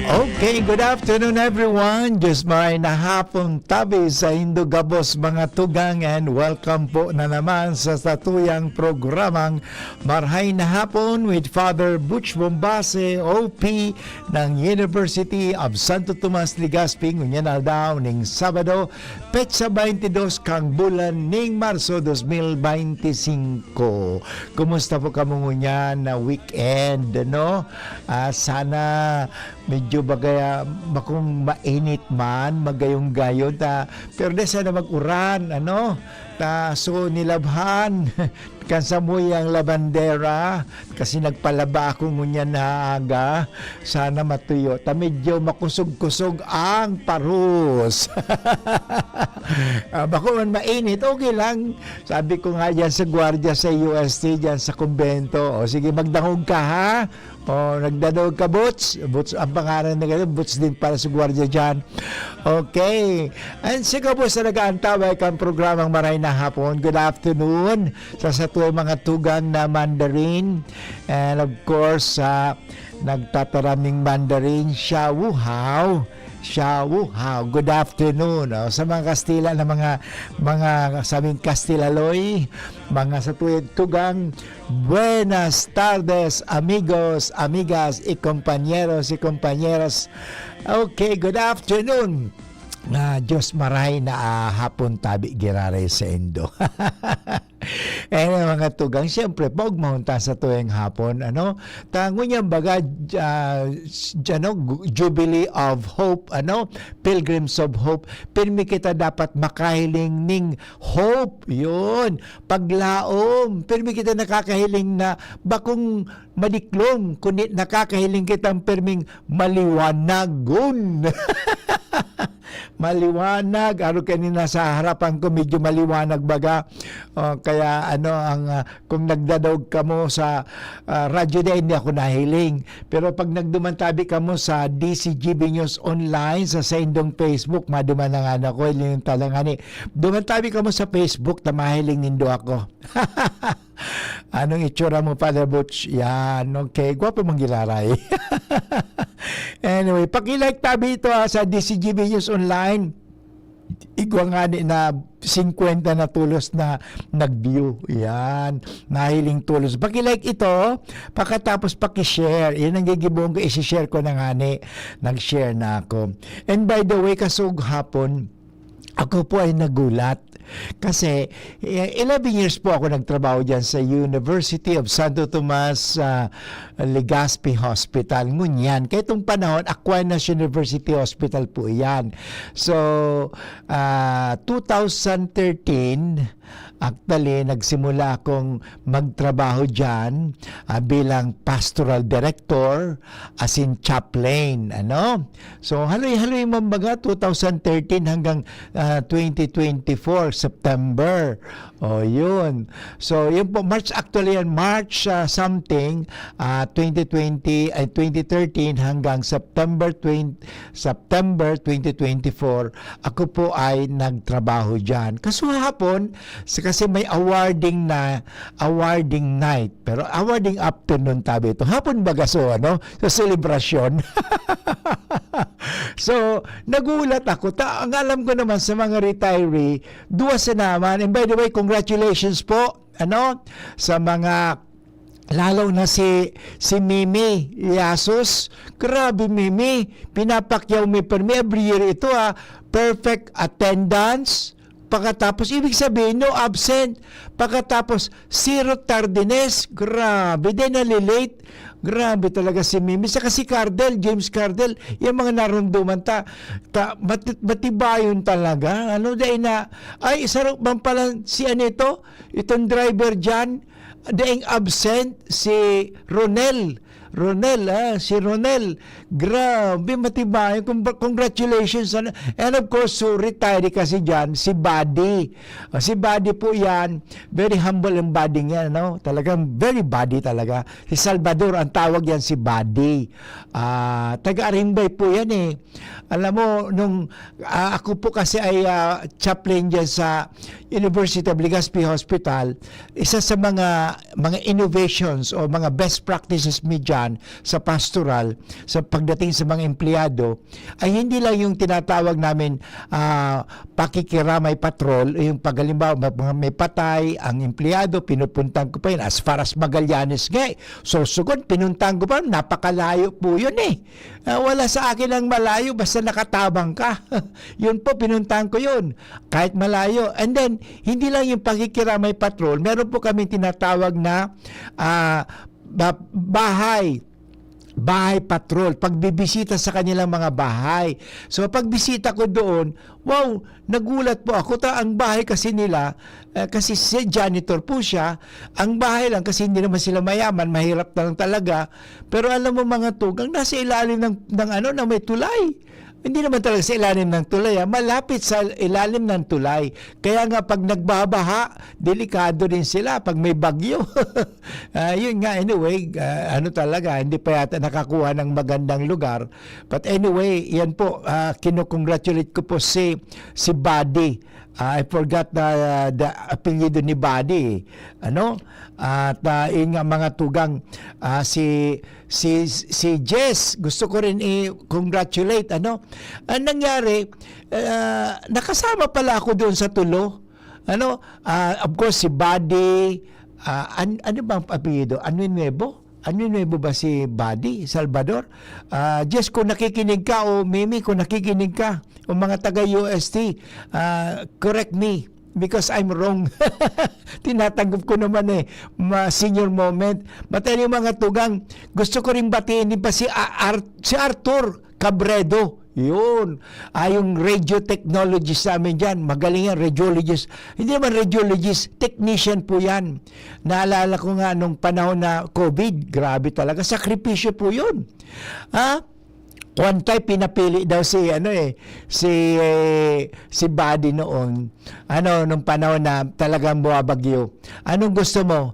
Okay, good afternoon everyone. Just may nahapong tabi sa Indogabos mga tugang and welcome po na naman sa satuyang programang Marhay na Hapon with Father Butch Bombase, OP ng University of Santo Tomas, Legazpi. Ngunyan na daw ning Sabado, petsa 22 kang bulan ning Marso 2025. Kumusta po kamo ngunyan na weekend, no? Sana medyo bagaya makung mainit man magayong gayon pero di sana mag-uran so nilabhan kansa mo yung labandera kasi nagpalaba ako ngunyan na aga, sana matuyo medyo makusog-kusog ang parus. Bako man mainit, okay lang, sabi ko nga dyan sa gwardiya sa UST dyan sa kumbento, sige magdangog ka ha. Nagdadog ka, Boots ang pangalan na ganyan, Boots din para sa gwardiya dyan. Okay, and sige po sa nag-aantaway kang programang Maray na Hapon. Good afternoon sa tuwing mga tugang na Mandarin, and of course nagtataraming Mandarin, Xiaohao. Good afternoon. Sa mga Kastila na mga sabing Kastilaloy, mga sa tugang, buenas tardes, amigos, amigas, y compañeros, y compañeras. Okay, good afternoon. Diyos maray na hapon tabi girare sa Indo. Mga tugang, siyempre pag mahunta sa tuwing hapon, tango niya baga Jubilee of Hope, Pilgrims of Hope, pirmi kita dapat makahiling ning hope, yun, paglaom, pirmi kita nakakahiling na bakong madiklom, kundi nakakahiling kitang pirming maliwanagon. Maliwanag, kanina sa harapan ko medyo maliwanag baga, kaya kung nagdadog ka mo sa radyo na hindi ako nahiling, pero pag nagdumantabi ka mo sa DCGB News Online sa Indong Facebook, maduman na nga ako yung talangani, dumantabi ka mo sa Facebook na mahiling nindo ako. Anong itsura mo, Father Butch? Yan, okay. Gwapo mong gilaray. Anyway, pakilike tabi ito sa DCGB News Online. Igwa nga na 50 na tulos na nag-view. Yan, nahiling tulos. Pakilike ito, pagkatapos pakishare. Yan ang gigibong ko, isi-share ko na nga nag-share na ako. And by the way, kasug hapon, ako po ay nagulat. Kasi 11 years po ako nagtrabaho dyan sa University of Santo Tomas Legazpi Hospital. Ngunyan, kaya itong panahon, Aquinas University Hospital po yan. So, 2013, actually, nagsimula akong magtrabaho dyan bilang pastoral director as in chaplain. So, haloy-haloy mambaga 2013 hanggang 2024, September. Yun. So, yun po, March 2013 hanggang September 2024, ako po ay nagtrabaho dyan. Kaso hapon, kasi may awarding night, pero awarding afternoon tabi ito. Hapon baga sa selebrasyon. So, nagulat ako. Ang alam ko naman sa mga retiree, duwa sa naman. And by the way, congratulations po sa mga lalo na si Mimi Yasus. Grabe, Mimi, pinapakyaw mi permi every year ito perfect attendance. Pagkatapos, ibig sabihin, no absent. Pagkatapos, zero tardiness. Grabe, din nalilate. Grabe talaga si Mimi. Saka si Cardel, James Cardel, yung mga narunduman matibayon talaga. Dahil ay, sarap bang pala si itong driver dyan, daing absent, si Ronel, si Ronel. Grabe, matibay. Congratulations. And of course, so retire kasi dyan, si Buddy. Si Buddy po yan, very humble ang Buddy niya, Talagang very Buddy talaga. Si Salvador, ang tawag yan si Buddy. Taga-Arimbay po yan eh. Alam mo, nung ako po kasi ay chaplain dyan sa University of Legazpi Hospital, isa sa mga innovations o mga best practices mi dyan, kasalukuyan sa pastoral, sa pagdating sa mga empleyado, ay hindi lang yung tinatawag namin pakikiramay patrol, yung pagalimbawa may patay ang empleyado, pinupuntan ko pa yun as far as Magallanes nga. So sugod, pinuntan ko pa, napakalayo po yun eh. Wala sa akin ang malayo, basta nakatabang ka. Yun po, pinuntan ko yun. Kahit malayo. And then, hindi lang yung pakikiramay patrol, meron po kami tinatawag na bahay patrol, pagbibisita sa kanilang mga bahay. So pagbisita ko doon, wow, nagulat po ako. Ang bahay kasi nila, kasi si janitor po siya, ang bahay lang kasi hindi naman sila mayaman, mahirap na lang talaga. Pero alam mo mga tugang, nasa ilalim ng may tulay. Hindi naman talaga sa ilalim ng tulay, malapit sa ilalim ng tulay. Kaya nga pag nagbabaha, delikado din sila pag may bagyo. Yun nga, anyway, talaga, hindi pa yata nakakuha ng magandang lugar. But anyway, yan po, kinukongratulate ko po si Buddy. I forgot the apelyido ni Buddy. At yun nga mga tugang, si Jess, gusto ko rin i-congratulate. Ang nangyari, nakasama pala ako doon sa tulo. Of course, si Buddy, ano bang apelyido? Ano nuevo ba si Buddy Salvador? Jess, kung nakikinig ka, o Mimi, kung nakikinig ka, o mga taga-UST, correct me because I'm wrong. Tinatanggap ko naman senior moment. But yung mga tugang, gusto ko rin batiin din pa si Arthur Cabredo. Yun. Yung radio technologist namin dyan. Magaling yan, radiologist. Hindi naman radiologist, technician po yan. Naalala ko nga nung panahon na COVID, grabe talaga. Sakripisyo po yun. One time pinapili daw si Buddy noon. Nung panahon na talagang buwabagyo. Anong gusto mo?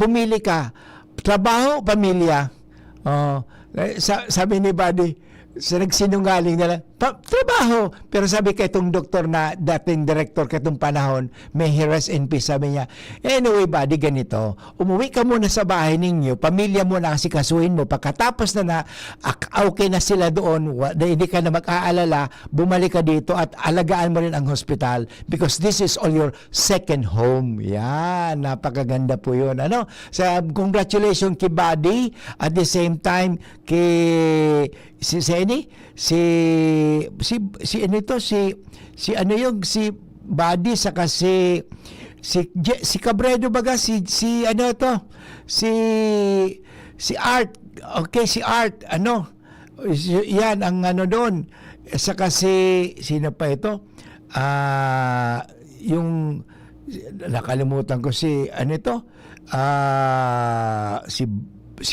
Pumili ka. Trabaho, pamilya. Sabi ni Buddy, nagsinungaling na lang, trabaho. Pero sabi kay itong doktor na dating director katong panahon, may rest in peace, sabi niya, anyway Buddy, ganito, umuwi ka muna sa bahay ninyo, pamilya mo na kasi kasuhin mo, pagkatapos na okay na sila doon, hindi ka na mag-aalala, bumalik ka dito at alagaan mo rin ang hospital because this is all your second home. Yan, napakaganda po yun. Congratulations kay Buddy, at the same time kay si Buddy saka si Cabredo baga si Art. Okay, si Art yan ang doon, saka sino pa ito, yung nakalimutan ko si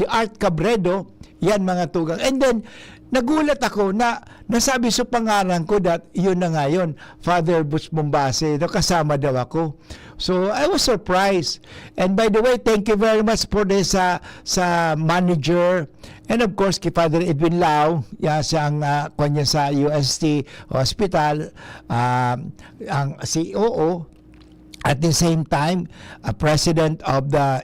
Art Cabredo. Yan mga tugang. And then, nagulat ako na nasabi sa pangalan ko that yun na nga yun, Father Butch Bombase, kasama daw ako. So, I was surprised. And by the way, thank you very much for this sa manager. And of course, kay Father Edwin Lau, siyang kanya sa UST Hospital, ang COO, at the same time, president of the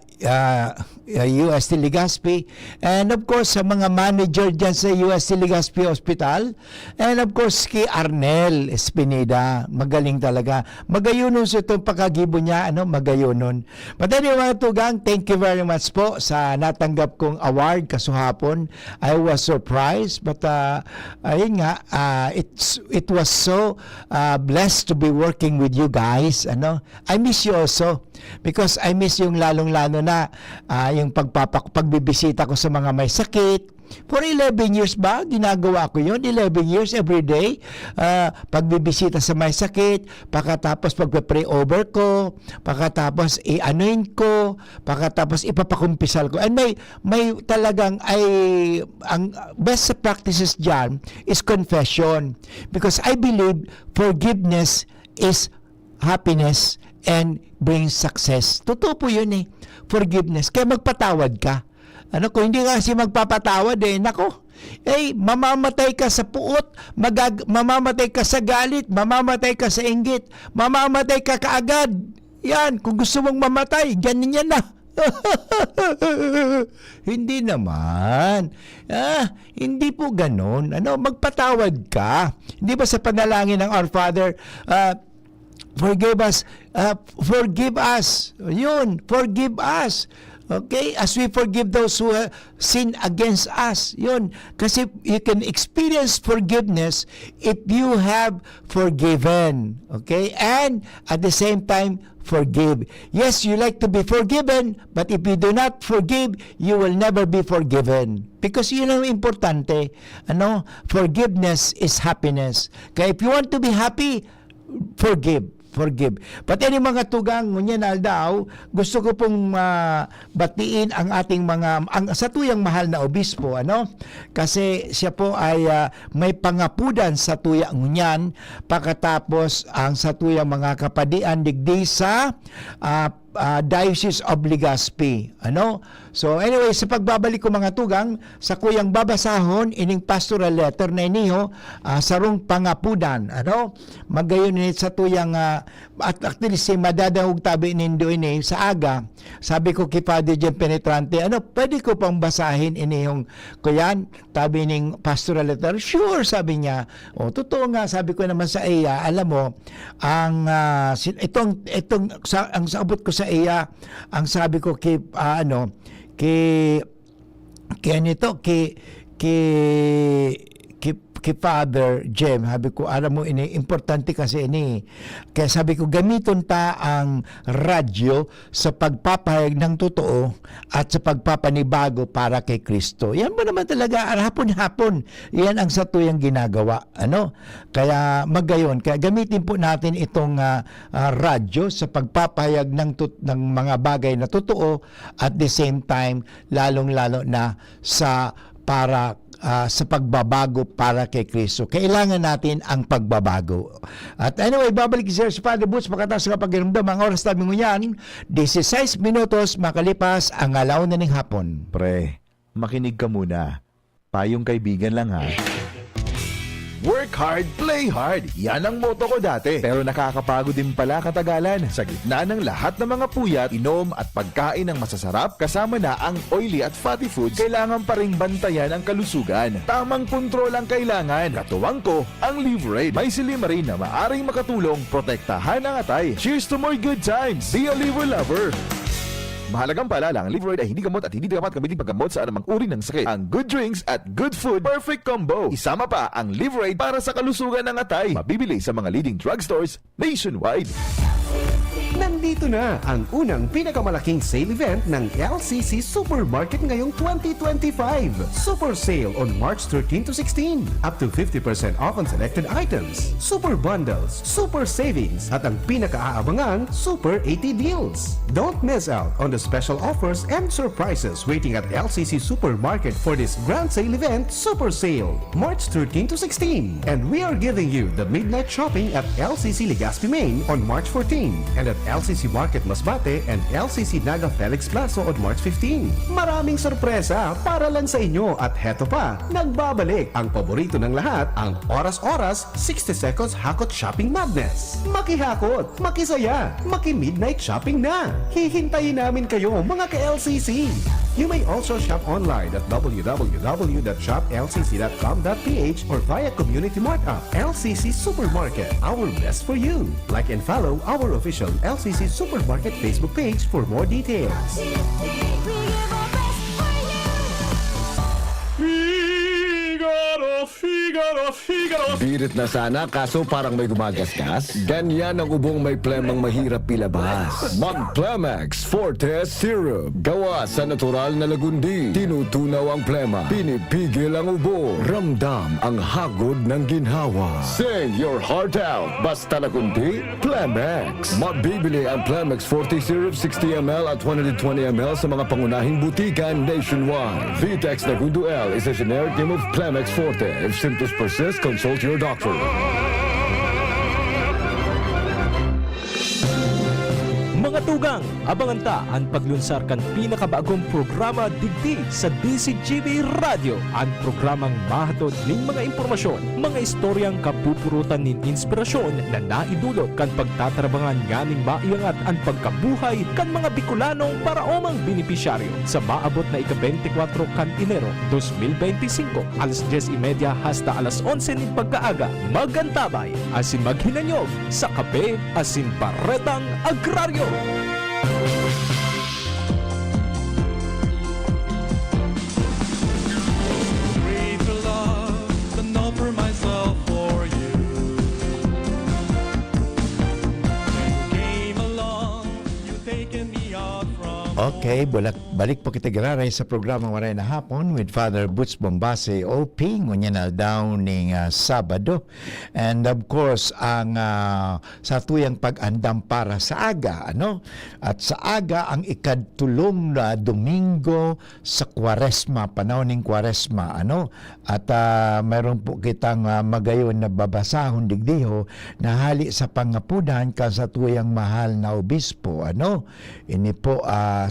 UST Legazpi, and of course sa mga manager dyan sa UST Legazpi Hospital, and of course kay Arnel Espineda, magaling talaga, magayunon sa itong pagkagibo niya, magayunon. But anyway mga tugang, thank you very much po sa natanggap kong award kasuhapon. I was surprised, but ayun nga, it was so blessed to be working with you guys. I miss you also because I miss yung lalong-lalo na yung pagbibisita ko sa mga may sakit. For 11 years ba, ginagawa ko yun? 11 years every day. Pagbibisita sa may sakit, pagkatapos pagpe-pray over ko, pagkatapos i-anoint ko, pagkatapos ipapakumpisal ko. And may talagang ang best practices dyan is confession. Because I believe forgiveness is happiness and brings success. Totoo po yun forgiveness. Kaya magpatawad ka. Kung hindi ka kasi magpapatawad, mamamatay ka sa puot, mamamatay ka sa galit, mamamatay ka sa inggit, mamamatay ka kaagad. Yan, kung gusto mong mamatay, ganyan yan na. Hindi naman. Hindi po ganon. Magpatawad ka. Hindi ba sa panalangin ng Our Father, forgive us. Yun, forgive us. Okay? As we forgive those who sin against us. Yun. Kasi you can experience forgiveness if you have forgiven. Okay? And at the same time, forgive. Yes, you like to be forgiven, but if you do not forgive, you will never be forgiven. Because yun ang importante. Forgiveness is happiness. Kaya if you want to be happy, forgive. But any mga tugang ngunyan aldaw, gusto ko pong batiin ang ating sa tuyang mahal na obispo, Kasi siya po ay may pangapudan sa tuyang ngunyan, pagkatapos ang sa tuyang mga kapadian digdi sa Diocese of Legazpi. So anyway, sa pagbabalik ko mga tugang, sa kuyang babasahon ining pastoral letter na iniho sarong pangapudan. Magayon ni sa tuyang at actually si madadahog tabi nindo ini sa aga. Sabi ko kay Father Jen Penetrante, pwede ko pang basahin inihong kuyan tabi ning pastoral letter? Sure, sabi niya. Totoo nga, sabi ko naman sa iya, alam mo, ang ang saabot ko sa iya, ang sabi ko kay Father Jem, sabi ko, alam mo, importante kasi ini. Kaya sabi ko, gamiton ta ang radyo sa pagpapahayag ng totoo at sa pagpapanibago para kay Kristo. Yan ba naman talaga, hapon-hapon, yan ang satuyang ginagawa. Kaya magayon, kaya gamitin po natin itong radyo sa pagpapahayag ng mga bagay na totoo at the same time, lalong-lalo na sa pagbabago para kay Kristo. Kailangan natin ang pagbabago. At anyway, babalik si Father Boots makataas sa paghiramdam. Ang oras namin ngayon, 16 minutos makalipas ang alaw na ng hapon. Pre, makinig ka muna. Payong kaibigan lang ha. Work hard, play hard. Yan ang motto ko dati. Pero nakakapagod din pala katagalan. Sa gitna ng lahat ng mga puyat, inom at pagkain ng masasarap, kasama na ang oily at fatty foods, kailangan pa ring bantayan ang kalusugan. Tamang kontrol ang kailangan. Katuwang ko, ang Liverade. May silimarin na maaring makatulong, protektahan ang atay. Cheers to more good times. Be a liver lover. Mahalagang paalala, ang Liverade ay hindi gamot at hindi dapat gamitin paggamot sa anumang uri ng sakit. Ang good drinks at good food, perfect combo. Isama pa ang Liverade para sa kalusugan ng atay. Mabibili sa mga leading drugstores nationwide. Nandito na ang unang pinakamalaking sale event ng LCC Supermarket ngayong 2025. Super Sale on March 13 to 16. Up to 50% off on selected items. Super Bundles, Super Savings, at ang pinakaaabangang Super 80 Deals. Don't miss out on the special offers and surprises waiting at LCC Supermarket for this grand sale event, Super Sale, March 13 to 16. And we are giving you the midnight shopping at LCC Legazpi Main on March 14 and at LCC Market Masbate and LCC Naga Felix Plaza on March 15. Maraming sorpresa para lang sa inyo at heto pa, nagbabalik ang paborito ng lahat, ang oras-oras 60 seconds hakot shopping madness. Makihakot, makisaya, maki-midnight shopping na. Hihintayin namin kayo mga ka-LCC. You may also shop online at www.shoplcc.com.ph or via Community Mart app. LCC Supermarket, our best for you. Like and follow our official LCC Supermarket Facebook page for more details. Figaro. Birit na sana kaso parang may gumagasgas. Ganyan ang ubong may plemang mahirap ilabas. Mag-Plemex Forte Syrup. Gawa sa natural na lagundi. Tinutunaw ang plema. Pinipigil ang ubo. Ramdam ang hagod ng ginhawa. Sing your heart out. Basta lagundi, Plemex. Mabibili ang Plemex Forte Syrup 60ml at 120ml sa mga pangunahing butikan nationwide. Vitex Nagundo L is a generic name of Plemex Forte. If symptoms persist, consult your doctor. Mga Mga tugang, abangan ta ang paglunsar kan pinakabagong programa digdi sa DCGB Radio. Ang programang mahatod ning mga impormasyon, mga istoryang kapupurutan nin inspirasyon na naidulot kan pagtatrabangan nganing maiangat ang pagkabuhay kan mga Bicolanong paraomang benepisyaryo sa maabot na ika-24 kan Enero 2025 alas 10:30 hasta alas 11 ning pagkaaga. Magantabay asin maghinanyog sa Kape asin Baretang Agraryo. Greater love than offer myself for you. You came along, you taken me out from Okay, balik po kita gararay sa programa Waray na Hapon with Father Butch Bombase OP ngunya na daw ning Sabado. And of course, ang sa tuyang pag-andam para sa aga, ano? At sa aga ang ikadtulong na Domingo sa Kwaresma, panahon ning Kwaresma, ano? At mayroon po kitang magayon na babasahon digdiho na hali sa pangapudan ka sa tuyang mahal na obispo, ano? Ini po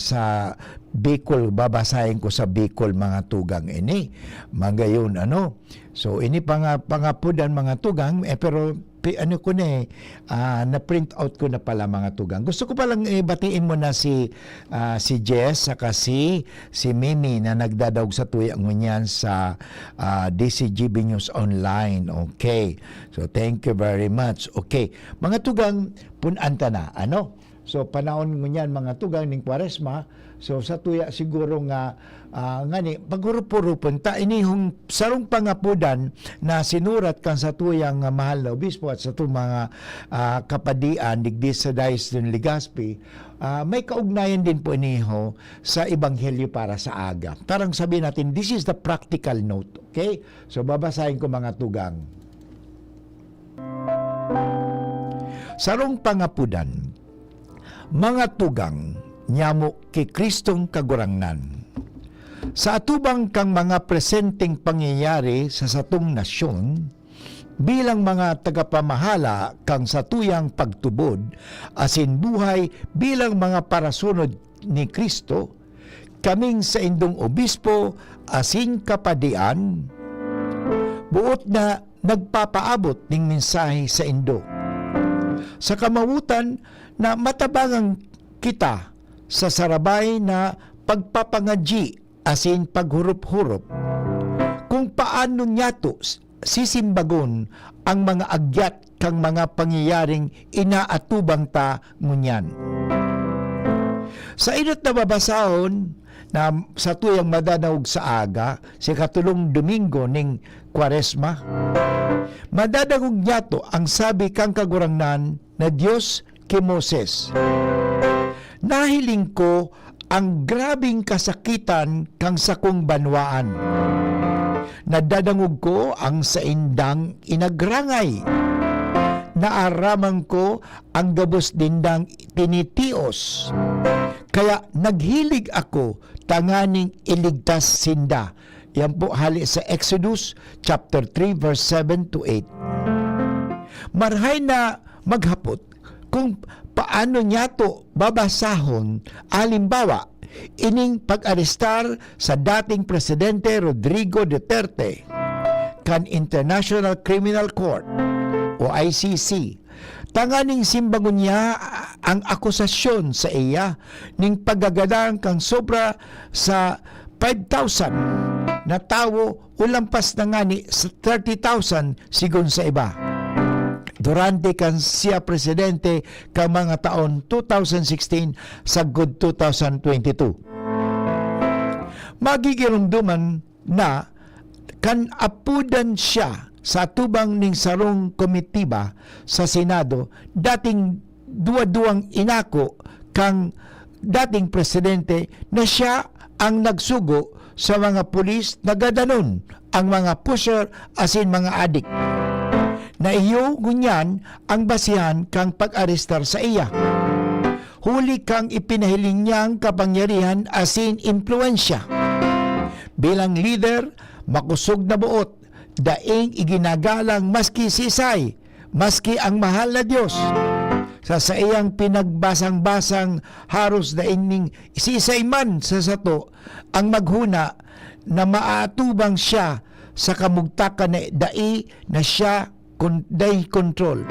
sa Bicol, babasahin ko sa Bicol mga tugang ini. Magayon, ano? So, ini pangapudan mga tugang, pero ano ko na na-print out ko na pala mga tugang. Gusto ko palang batiin mo na si Jess saka si Mimi na nagdadaog sa tuyang ngunyan sa DCGB News Online. Okay. So, thank you very much. Okay. Mga tugang, punanta na. Ano? So panahon ngunyan mga tugang ning Kwaresma, so sa tuya siguro nga ngani pagurupurupon ta inihong sarong pangapudan na sinurat kan sa tuyang mahal na obispo at sa tu mga kapadian digdi sa Diocese ng Legazpi, may kaugnayan din po iniho sa ebanghelyo para sa aga. Parang sabihin natin, this is the practical note. Okay? So babasahin ko mga tugang. Sarong pangapudan, mga tugang, nyamo kay Kristong kagurangnan. Sa atubang kang mga presenteng pangyayari sa satong nasyon, bilang mga tagapamahala kang satuyang pagtubod, asin buhay bilang mga parasunod ni Kristo, kaming sa indong obispo, asin kapadian, buot na nagpapaabot ning mensahe sa indo. Sa kamawutan na matabangang kita sa sarabay na pagpapangadji asin paghurup-hurup kung paano nyato sisimbagon ang mga agyat kang mga pangyayaring inaatubang ta ngunyan. Sa inot na babasahon na sa tuyang madanawg sa aga, si katulong Domingo ning Kwaresma, madadagog nyato ang sabi kang kagurangnan na Diyos kay Moses. Nahiling ko ang grabing kasakitan kang sakong banwaan. Nadadangog ko ang saindang inagrangay. Naaramang ko ang gabos dindang tinitios. Kaya naghilig ako tanganing iligtas sinda. Yan po hali sa Exodus chapter 3 verse 7 to 8. Marhay na maghapot kung paano niya to babasahon, alimbawa, ining pag-arestar sa dating Presidente Rodrigo Duterte kan International Criminal Court o ICC. Tanganing simbangon niya ang akusasyon sa iya ning paggagadang kang sobra sa 5,000 na tawo ulampas na ngani sa 30,000 sigon sa iba. Durante kan siya presidente kang mga taon 2016 sagod 2022. Magigirumduman na kan apudan siya sa tubang ning sarong komitiba sa Senado dating duwa-duwang inako kang dating presidente na siya ang nagsugo sa mga pulis na gadanon ang mga pusher asin mga adik. Na iyo ngunyan ang basihan kang pag-arestar sa iya. Huli kang ipinahiling niyang kapangyarihan asin impluensya. Bilang leader, makusog na buot, daing iginagalang maski sisay, maski ang mahal na Diyos. sa iyang pinagbasang-basang haros da ining isisay man sa sato ang maghuna na maatubang siya sa kamugtakan na dai na siya day control.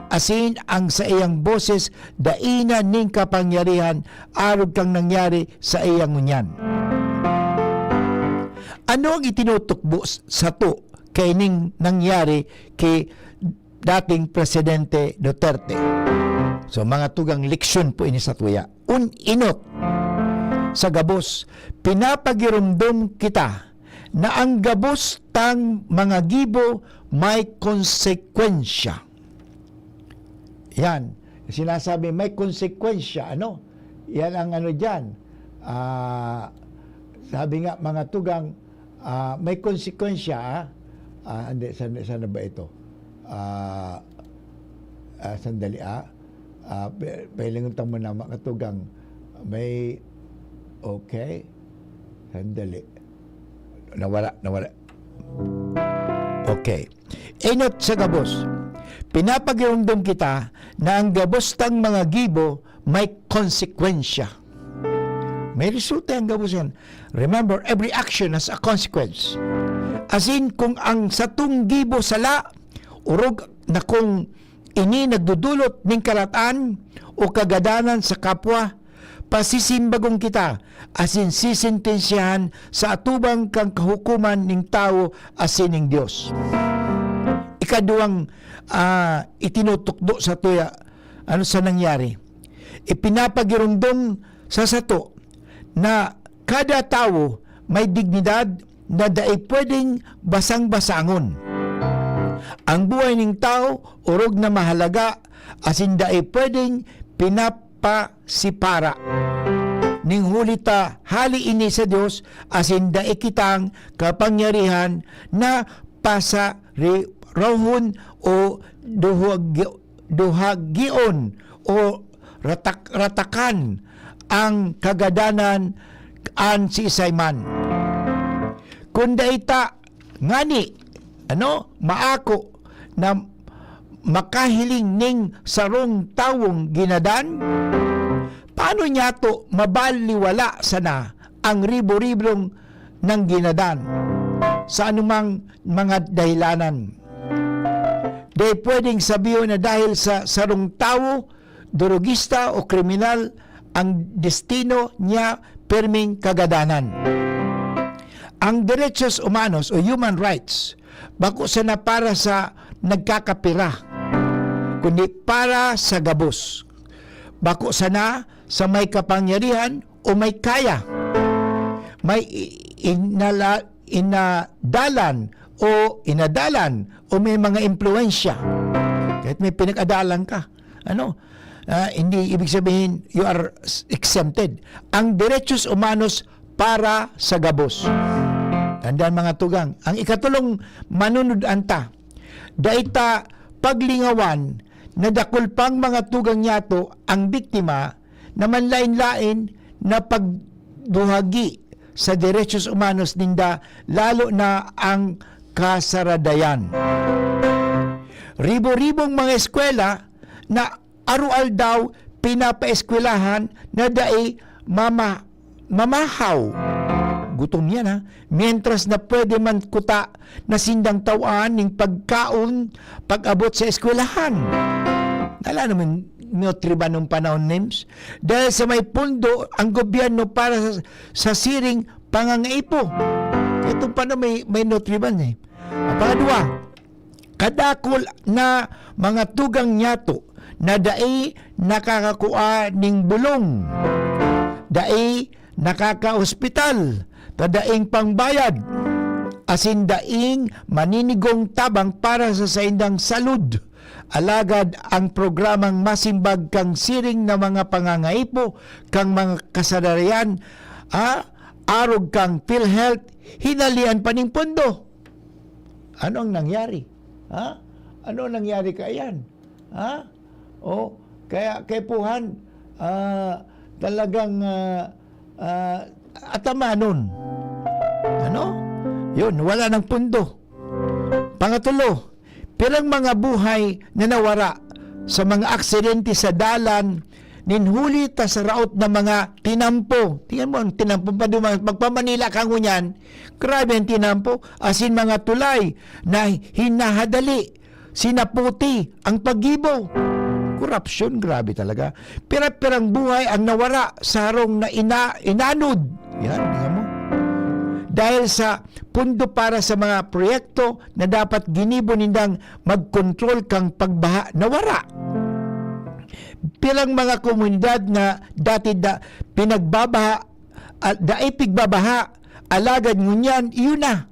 Asin ang sa iyang boses daina ning kapangyarihan arog kang nangyari sa iyang unyan. Ano ang itinutukbo sa to kay ning nangyari kay dating Presidente Duterte? So mga tugang leksyon po ini sa tuya. Inot sa gabos, pinapagirumdum kita na ang gabos tang mga gibo may konsekwensya. Yan. Sinasabi may konsekwensya. Ano? Yan ang ano dyan. Sabi nga mga tugang, may konsekwensya. Hindi, sana ba ito? Sandali. Pailingutan mo na mga tugang. May, okay. Sandali. Nawala. Okay. Inot sa gabos. Pinapagirumdum kita na ang gabostang mga gibo may konsekwensya. May resulta ang gabos yan. Remember, every action has a consequence. As in, kung ang satong gibo sala, urog na kung ini nagdudulot ng kalatan o kagadanan sa kapwa, pasisimbagong kita, asin sisintensyahan sa atubang kang kahukuman ng tao asin ng Diyos. Ikaduang itinutukdo sa tuya, ano sa nangyari? Ipinapagirumdum sa sato na kada tao may dignidad na daay pwedeng basang-basangon. Ang buhay ng tao urog na mahalaga asin daay pwedeng pinapasipara. Ning hulita hali ini sa Dios asin daay kitang kapangyarihan na pasarihon o duhagion o ratakan ang kagadanan an si Isayman. Kunda ita ngani maako na makahiling ning sarong tawong ginadan, paano niya to mabaliwala sana ang ribo-ribrong ng ginadan sa anumang mga dahilanan? Di pwedeng sabihin na dahil sa sarong tao, durugista o kriminal ang destino niya perming kagadanan. Ang derechos humanos o human rights, bako sana para sa nagkakapira, kundi para sa gabos. Bako sana sa may kapangyarihan o may kaya, may inadalan o may mga impluensya. Kahit may pinag-adalan ka, hindi ibig sabihin you are exempted. Ang derechos humanos para sa gabos. Tandaan mga tugang, ang ikatulong manunod-anta, daita paglingawan na dakulpang mga tugang yato ang biktima na manlain-lain na pagduhagi sa derechos humanos ninda, lalo na ang kasaradayan. Ribo-ribong mga eskwela na arual daw pinapaeskwelahan na daay mamahaw. Gutom yan ha. Mientras na pwede man kuta na sindang tawaan ng pagkaon pag-abot sa eskwelahan. Nala naman Nutriban ng panahon names. Dahil sa may pundo ang gobyerno para sa siring pangangaipo. Ito pa na may Nutriban eh. Pangadwa, kadakol na mga tugang nyato na daay nakakakuha ning bulong, daay nakaka-ospital, daing pangbayad, asin daing maninigong tabang para sa saindang salud. Alagad ang programang masimbag kang siring na mga pangangaipo, kang mga kasararian, arog kang PhilHealth, hinalian pa ning pondo. Ano ang nangyari? Ano ang nangyari kayan? Kaya puhan, talagang atamanon. Yun, wala ng pundo. Pangatulo, pirang mga buhay na nawara sa mga aksidente sa dalan, ninhuli ta sa raot na mga tinampo. Tingnan mo ang tinampo pa dumaan. Magpamanila ka ngunyan, grabe ang tinampo. Asin mga tulay na hinahadali, sinaputi ang paggibo. Korupsyon, grabe talaga. Pira-pirang buhay ang nawara sa harong na inanod. Yan, tingnan mo. Dahil sa pundo para sa mga proyekto na dapat ginibo nindang mag-control kang pagbaha, nawara. Pilang mga komunidad nga dati pinagbabaha at daipigbabaha, alagad ngunyan, iyon na.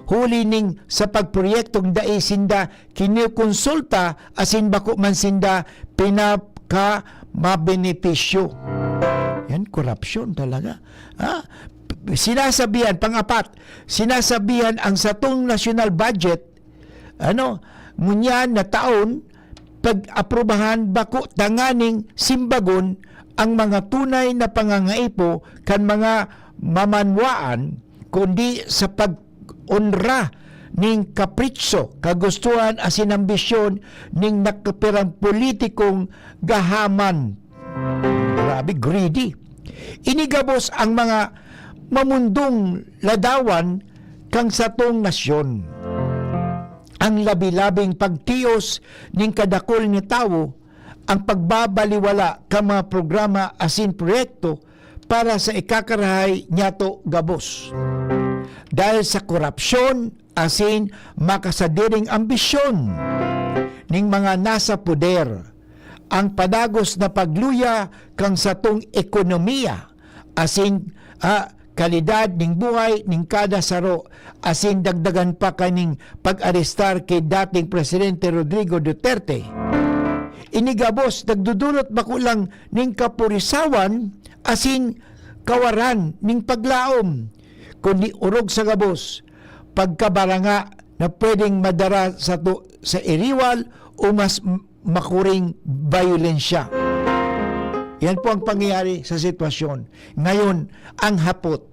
Huli ning sa pagproyektong daisinda kinikonsulta asin bako man sinda pinaka mabenepisyo. Yan, korupsyon talaga. Ha? Sinasabihan, pang-apat, sinasabihan ang satong national budget, ngunyan na taon, pag-aprobahan bako tanganing simbagon ang mga tunay na pangangaipo kan mga mamanwaan, kundi sa pag-onra ning kapritso, kagustuhan asin ambisyon ning nakapirang politikong gahaman. Grabe, greedy. Inigabos ang mga mamundong ladawan kang satong nasyon. Ang labi-labing pagtiyos ning kadakol ni tawo, ang pagbabaliwala ka mga programa asin proyekto para sa ikakarahay niyato gabos. Dahil sa korupsyon asin makasadiring ambisyon ning mga nasa poder, ang padagos na pagluya kang satong ekonomiya asin kalidad ning buhay ning kada saro, asin dagdagan pa kaning pag-arestar kay dating Presidente Rodrigo Duterte. Inigabos nagdudulot bako lang ning kapurisawan asin kawaran ning paglaom, kundi urog sa gabos pagkabaranga na pwedeng madara sa iriwal o mas makuring violensya. Yan po ang pangyayari sa sitwasyon. Ngayon, ang hapot.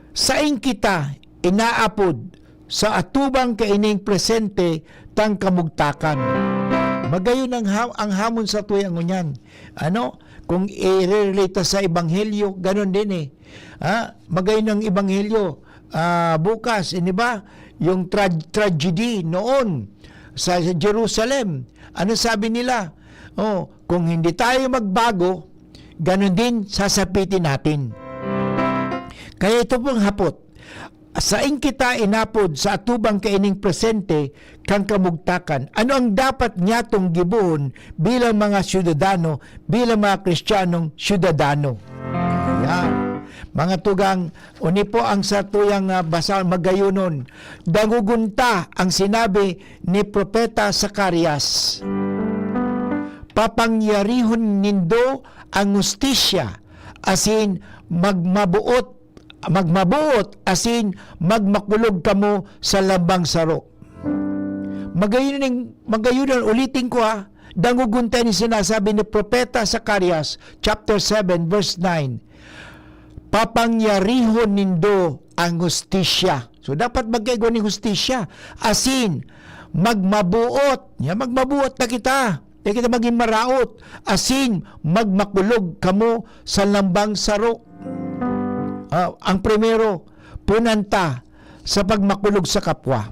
Saing kita inaapod sa atubang kaining presente tang kamugtakan. Magayon ang hamon sa tuyang ngunyan. Kung i-relate sa ebanghelyo, ganon din eh. Magayon ang ebanghelyo. Bukas, hindi ba? Yung tragedy noon sa Jerusalem. Ano sabi nila? Kung hindi tayo magbago, ganun din sasapitin natin. Kaya ito pong hapot. Saing kita inapod sa atubang kaining presente kang kamugtakan. Ano ang dapat niyatong gibuhon bilang mga syudadano, bilang mga Kristiyanong syudadano? Yan. Mga tugang, uni po ang sa tuyang basal magayunon. Dangugunta ang sinabi ni Propeta Zacarias. Papangyarihon nindo ang hustisya asin magmabuot asin magmakulog kamo sa lambang saro. Magayunan ulitin ko dangugunta ni sinasabi ni Propeta Zacarias chapter 7 verse 9. Papangyarihon nindo ang hustisya. So dapat magkaigo ni hustisya asin magmabuot na kita. Di kita maging maraot, asin magmakulog kamo sa lambang saro. Ang primero, punanta sa pagmakulog sa kapwa.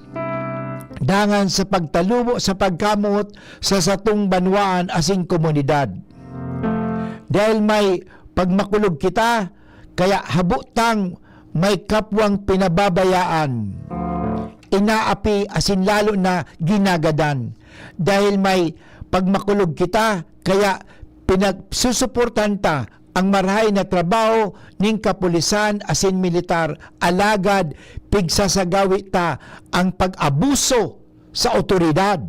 Dangan sa pagtalubo sa pagkamot sa satong banwaan asing komunidad. Dahil may pagmakulog kita, kaya habutang may kapwang pinababayaan. Inaapi asin lalo na ginagadan. Dahil may pagmakulog kita, kaya pinagsusuportan ta ang marahay na trabaho ning kapulisan asin militar, alagad pigsasagawi ta ang pag-abuso sa otoridad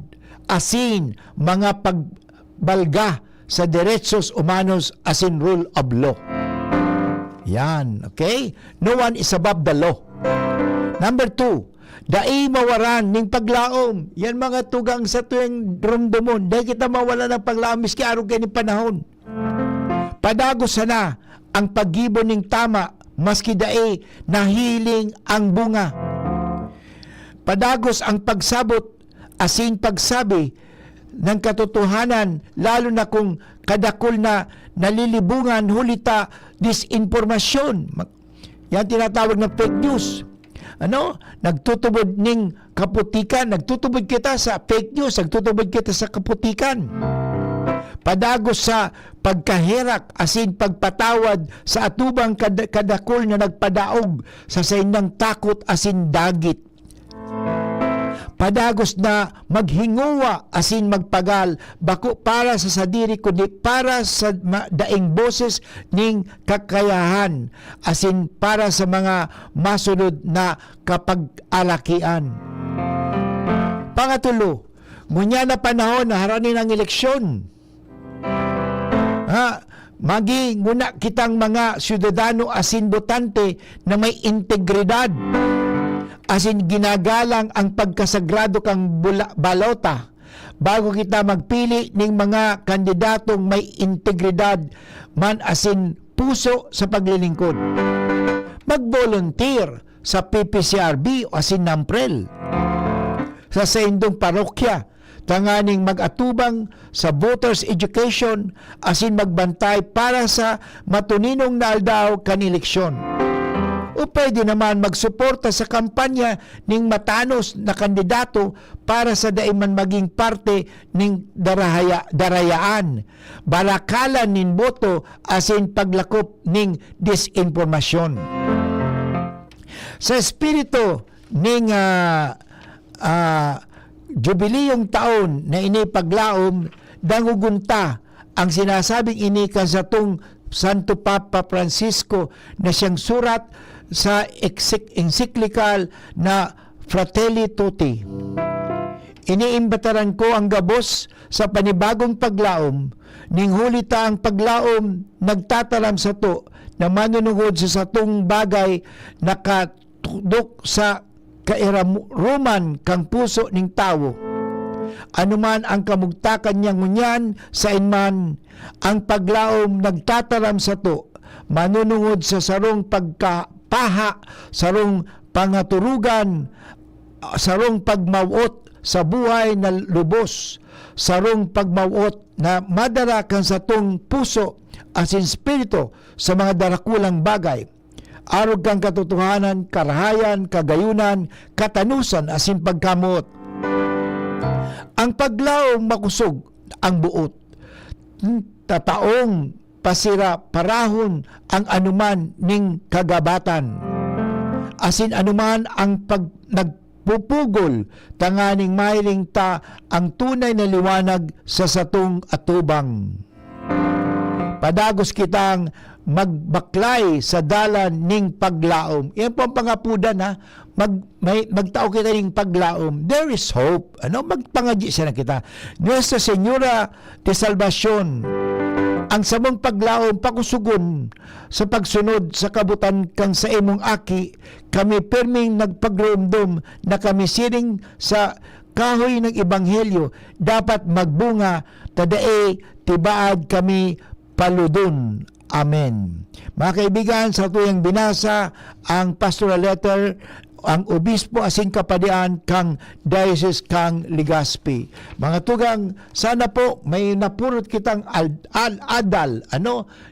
asin mga pagbalga sa derechos humanos asin rule of law. Yan, okay? No one is above the law. Number 2, dai mawaran ning paglaom. Yan mga tugang sa tuwing rumdumon. Dahil kita mawala ng paglaom miski araw kayo panahon. Padagos na ang paggibo ning tama maski dai nahiling ang bunga. Padagos ang pagsabot asin pagsabi ng katotohanan, lalo na kung kadakol na nalilibungan, hulita, disinformasyon. Yan tinatawag na fake news. Nagtutubod ning kaputikan, nagtutubod kita sa fake news, nagtutubod kita sa kaputikan. Padagos sa pagkahirak, asin pagpatawad sa atubang kadakol na nagpadaog sa saindang takot asin dagit. Padagos na maghinguwa asin magpagal, bako para sa sadiri kundi para sa daing boses ning kakayahan, asin para sa mga masunod na kapag-alakian. Pangatulo, ngunya na panahon na haranin ang eleksyon. Magi nguna kitang mga syudadano asin botante na may integridad, asin ginagalang ang pagkasagrado kang balota bago kita magpili ng mga kandidatong may integridad man asin puso sa paglilingkod. Mag-volunteer sa PPCRB o asin NAMPREL, sa saindong parokya, tanganing mag-atubang sa voters education asin magbantay para sa matuninong na aldaw kaneleksyon. O pwede naman magsuporta sa kampanya ng matanos na kandidato para sa daiman maging parte ng darayaan, barakalan nin boto asin paglakop ng disinformasyon. Sa espiritu ng jubileyong taon na inipaglaom, dangugunta ang sinasabing inika sa tung Santo Papa Francisco na siyang surat sa encyclical na Fratelli Tutti. Iniimbataran ko ang gabos sa panibagong paglaom, ning hulita ang paglaom nagtatalam sa to na manunungod sa satong bagay nakatudok sa kairaruman kang puso ning tawo. Anuman ang kamugtakan niya ngunyan sa inman, ang paglaom nagtataram sa to, manunungod sa sarong pagkapaha, sarong pangaturugan, sarong pagmawot sa buhay na lubos, sarong pagmawot na madara kan sa tong puso asin spirito sa mga darakulang bagay. Arog kang katotohanan, karahayan, kagayunan, katanusan asin pagkamot. Ang paglaom makusog ang buot. Tataong pasira parahon ang anuman ning kagabatan. Asin anuman ang nagpupugol tanganing mahiling ta ang tunay na liwanag sa satong atubang. Padagos kitang magbaklay sa dalan ning paglaom. Yan po ang pangapudan ha. Magtao kita ning paglaom. There is hope. Magpangadyi siya na kita. Nuestra Señora de Salvacion, ang samong paglaom pakusugon sa pagsunod sa kabutan kang sa imong aki, kami perming nagpagrumdum na kami siring sa kahoy ng ebanghelyo dapat magbunga tadae tibaad kami paludon. Amen. Mga kaibigan, sa tuyang binasa ang pastoral letter, ang obispo asing kapadian kang Diocese kang Legazpi. Mga tugang, sana po may napurot kitang adal,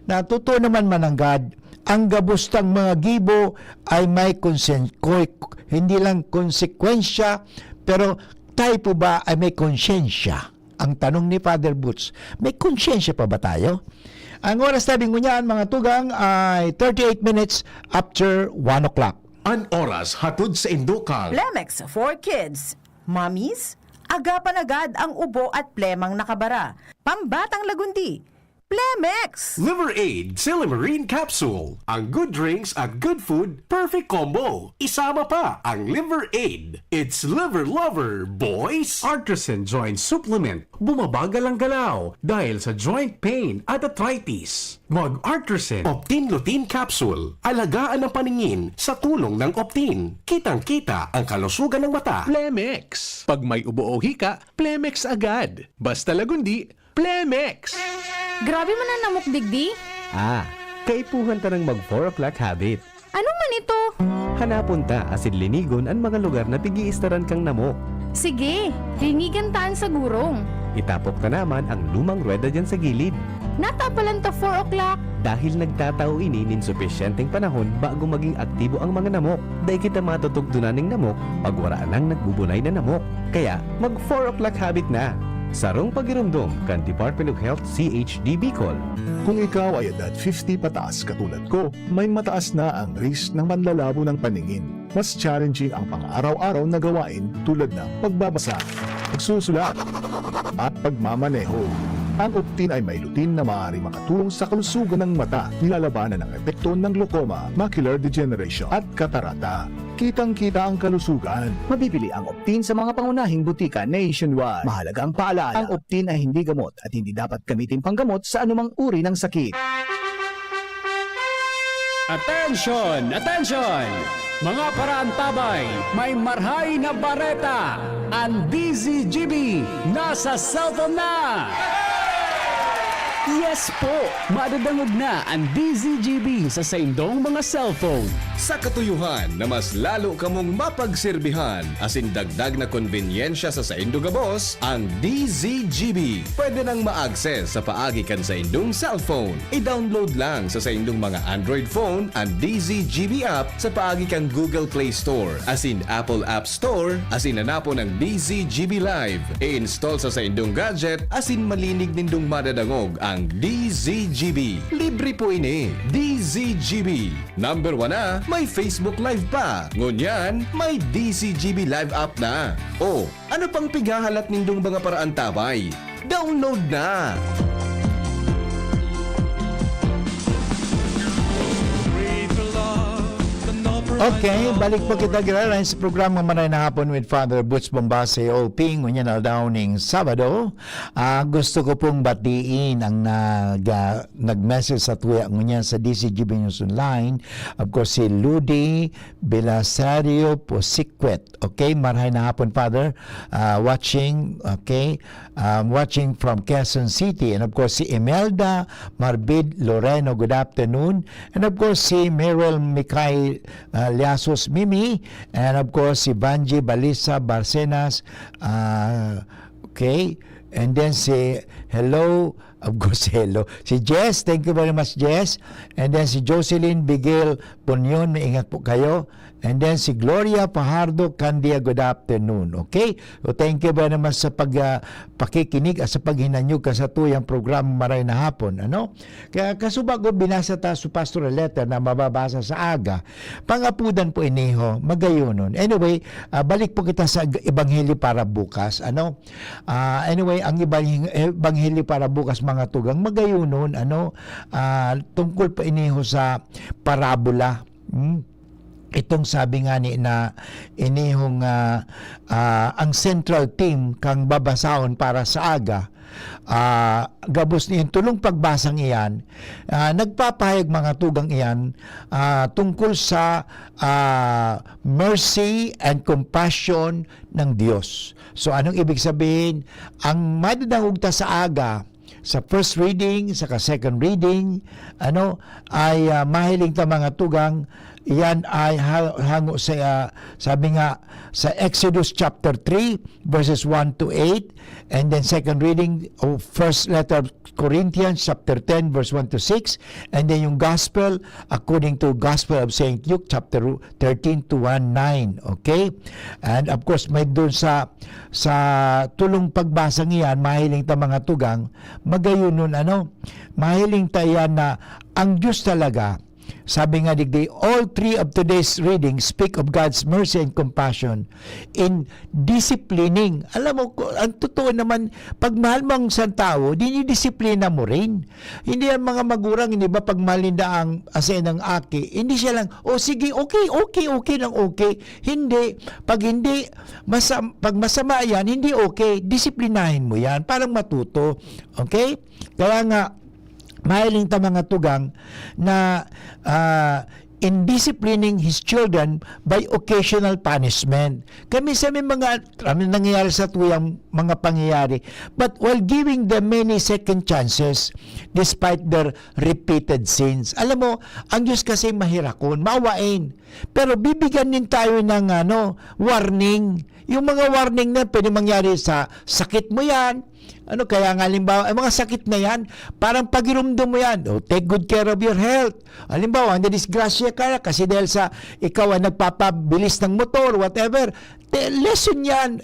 natuto naman mananggad. Ang gabustang mga gibo ay may hindi lang konsekwensya, pero tayo po ba ay may konsyensya? Ang tanong ni Father Boots, may konsyensya pa ba tayo? Ang oras natin ngunyan, mga tugang, ay 38 minutes after 1 o'clock. An oras hatod sa Indokang. Plemex for Kids. Mommies, agapan agad ang ubo at plemang nakabara. Pambatang lagundi. Plemex! Liver Aid Silimarine Capsule. Ang good drinks at good food, perfect combo. Isama pa ang Liver Aid. It's liver lover, boys! Artisan Joint Supplement. Bumabagal ang galaw dahil sa joint pain at arthritis. Mag-Artisan Optin Lutein Capsule. Alagaan ang paningin sa tulong ng Optin. Kitang-kita ang kalusugan ng mata. Plemex. Pag may ubo o hika, Plemex agad. Basta lagundi, Plemex. Grabe man ang namok digdi. Kaipuhan ta ng mag 4 o'clock habit. Ano man ito? Hanapon ta asin linigon ang mga lugar na pigi-istaran kang namok. Sige, linigan taan sa gurong. Itapok na naman ang lumang ruweda dyan sa gilid. Natapalan ta 4 o'clock. Dahil nagtatao ini nin sufisyenteng panahon bago maging aktibo ang mga namok. Dahil kita matutugtunan ng namok pag waraan ang nagbubunay na namok. Kaya mag 4 o'clock habit na. Sarong pagirumdum kan Department of Health CHD Bicol. Kung ikaw ay edad 50 pataas katulad ko, may mataas na ang risk ng manlalabo ng paningin. Mas challenging ang pang-araw-araw na gawain tulad ng pagbabasa, pagsusulat, at pagmamaneho. Ang Optin ay may lutin na maaari makatulong sa kalusugan ng mata, nilalabanan ang epekto ng glaucoma, macular degeneration at katarata. Kitang-kita ang kalusugan. Mabibili ang Optin sa mga pangunahing butika nationwide. Mahalaga ang paalala, ang Optin ay hindi gamot at hindi dapat gamitin panggamot sa anumang uri ng sakit. Attention! Attention! Mga parantabay, may marhay na bareta. Ang DZGB nasa cellphone na! Yes po! Madadangog na ang DZGB sa saindong mga cellphone. Sa katuyuhan na mas lalo kamong mapagserbihan, asin dagdag na konbenyensya sa Saindo Gabos, ang DZGB. Pwede nang ma-access sa paagi kan sa indong cellphone. I-download lang sa saindong mga Android phone ang DZGB app sa paagi kan Google Play Store, asin Apple App Store, asin hanapon ang DZGB Live. I-install sa saindong gadget, asin malinig nindong madadangog ang DZGB. Libre po ini. DZGB. Number 1 na, may Facebook Live pa. Ngunyan, may DZGB Live app na. O, ano pang pighahalat nindong mga paraan tabay? Download na! Okay, balik po kita giraran sa programa Manay na Hapon with Father Butch Bombase Oping, ngunyan na daw ning Sabado. Gusto ko pong batiin ang nag-message sa tuya ngunyan sa DCGB News Online. Of course, si Ludi Belasario Posiquet. Okay, Manay na Hapon, Father. Watching, okay, watching from Quezon City. And of course, si Imelda Marbid Loreno, good afternoon. And of course, si Meryl Mikay Liasos Mimi, and of course si Banji Balisa Barcenas, okay, and then si hello, of course hello, si Jess, thank you very much Jess, and then si Jocelyn Bigel Bunyon, maingat po kayo, and then si Gloria Pajardo Candia, good afternoon, okay, so thank you very much sa pakikinig at sa paghinanyog ka sa tuyang programa Maray na Hapon, ano, kaya kasubag ko binasa ta sa pastoral letter na mababasa sa aga, pangapudan po iniho, magayonon. Anyway, balik po kita sa Ebanghelyo para bukas, ano, anyway, ang Ebanghelyo para bukas mga tugang, magayonon, ano, tungkol po iniho sa parabola, itong sabi nga ni na inihong ang central theme kang babasahon para sa aga, gabos niyan tulong pagbasang iyan, nagpapahayag mga tugang iyan tungkol sa mercy and compassion ng Diyos. So anong ibig sabihin? Ang madadangog ta sa aga sa first reading, sa second reading, ano, ay mahiling ta mga tugang, yan ay hango sa sabi nga sa Exodus chapter 3 verses 1 to 8, and then second reading of first letter of Corinthians chapter 10 verse 1 to 6, and then yung gospel according to Gospel of St. Luke chapter 13 to 1:9, okay? And of course may doon sa tulong pagbasa niyan, mahiling ta mga tugang, magayunon, ano, mahiling ta yan na ang Diyos talaga. Sabi nga digdi, all three of today's readings speak of God's mercy and compassion in disciplining. Alam mo, ang totoo naman, pag mahal mo ang isang tao, dinidisiplina mo rin. Hindi ang mga magurang, hindi ba, pag malinda ang asin ng aki, hindi siya lang, sige, okay lang okay. Hindi, pag masama yan, hindi okay, disiplinahin mo yan, parang matuto. Okay? Kaya nga, mahiling ta mga tugang na in disciplining his children by occasional punishment. Kami sa mga nangyayari sa tuyang mga pangyayari, but while giving them many second chances despite their repeated sins. Alam mo, ang Diyos kasi mahirakon, maawain. Pero bibigyan din tayo ng warning. Yung mga warning na pwede mangyari sa sakit mo yan, Ano, kaya nga halimbawa, ang mga sakit na yan, parang pagirumdum mo yan, take good care of your health. Halimbawa, nadisgrasya ka na kasi dahil sa ikaw ay nagpapabilis ng motor, whatever, lesson yan.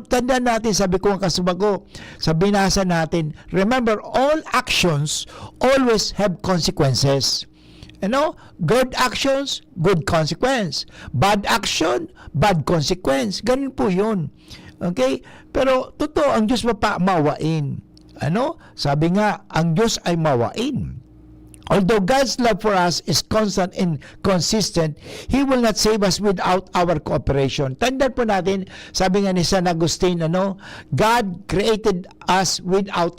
Tandaan natin, sabi ko ang kasubago, sa binasa natin, remember, all actions always have consequences. Good actions, good consequence. Bad action, bad consequence. Ganun po yun. Okay? Pero totoo, ang Diyos mawain. Sabi nga, ang Diyos ay mawain. Although God's love for us is constant and consistent, He will not save us without our cooperation. Tandaan po natin, sabi nga ni San Agustin, God created us, without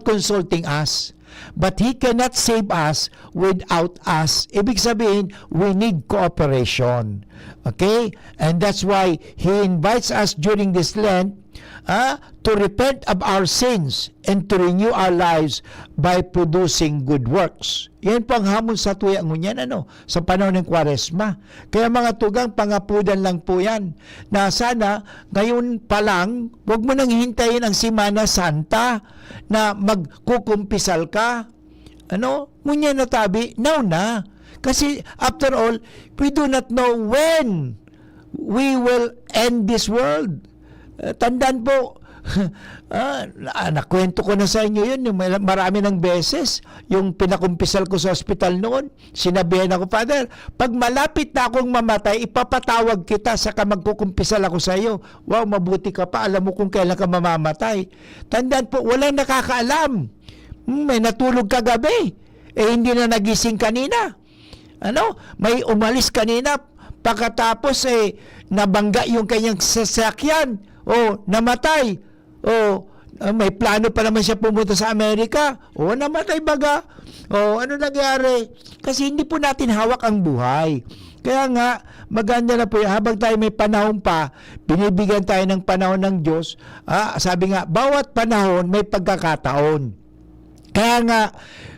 consulting us. But He cannot save us without us. Ibig sabihin, we need cooperation. Okay? And that's why He invites us during this Lent to repent of our sins and to renew our lives by producing good works. Yan po ang hamon sa tuya ngunyan, sa panahon ng Kwaresma. Kaya mga tugang, pangapudan lang po yan, na sana ngayon pa lang, huwag mo nang hintayin ang Semana Santa na magkukumpisal ka. Ngunyan na tabi, now na. Kasi after all, we do not know when we will end this world. Tandaan po, nakwento ko na sa inyo yun, marami ng beses, yung pinakumpisal ko sa ospital noon, sinabihan ako, Father, pag malapit na akong mamatay, ipapatawag kita saka magkukumpisal ako sa iyo. Wow, mabuti ka pa, alam mo kung kailan ka mamamatay. Tandaan po, walang nakakaalam. May natulog kagabi, hindi na nagising kanina. May umalis kanina, pagkatapos nabangga yung kanyang sasakyan, namatay. May plano pa naman siya pumunta sa Amerika. Namatay baga. Ano nangyari? Kasi hindi po natin hawak ang buhay. Kaya nga, maganda na po yan. Habang tayo may panahon pa, binibigyan tayo ng panahon ng Diyos. Sabi nga, bawat panahon may pagkakataon. Kaya nga,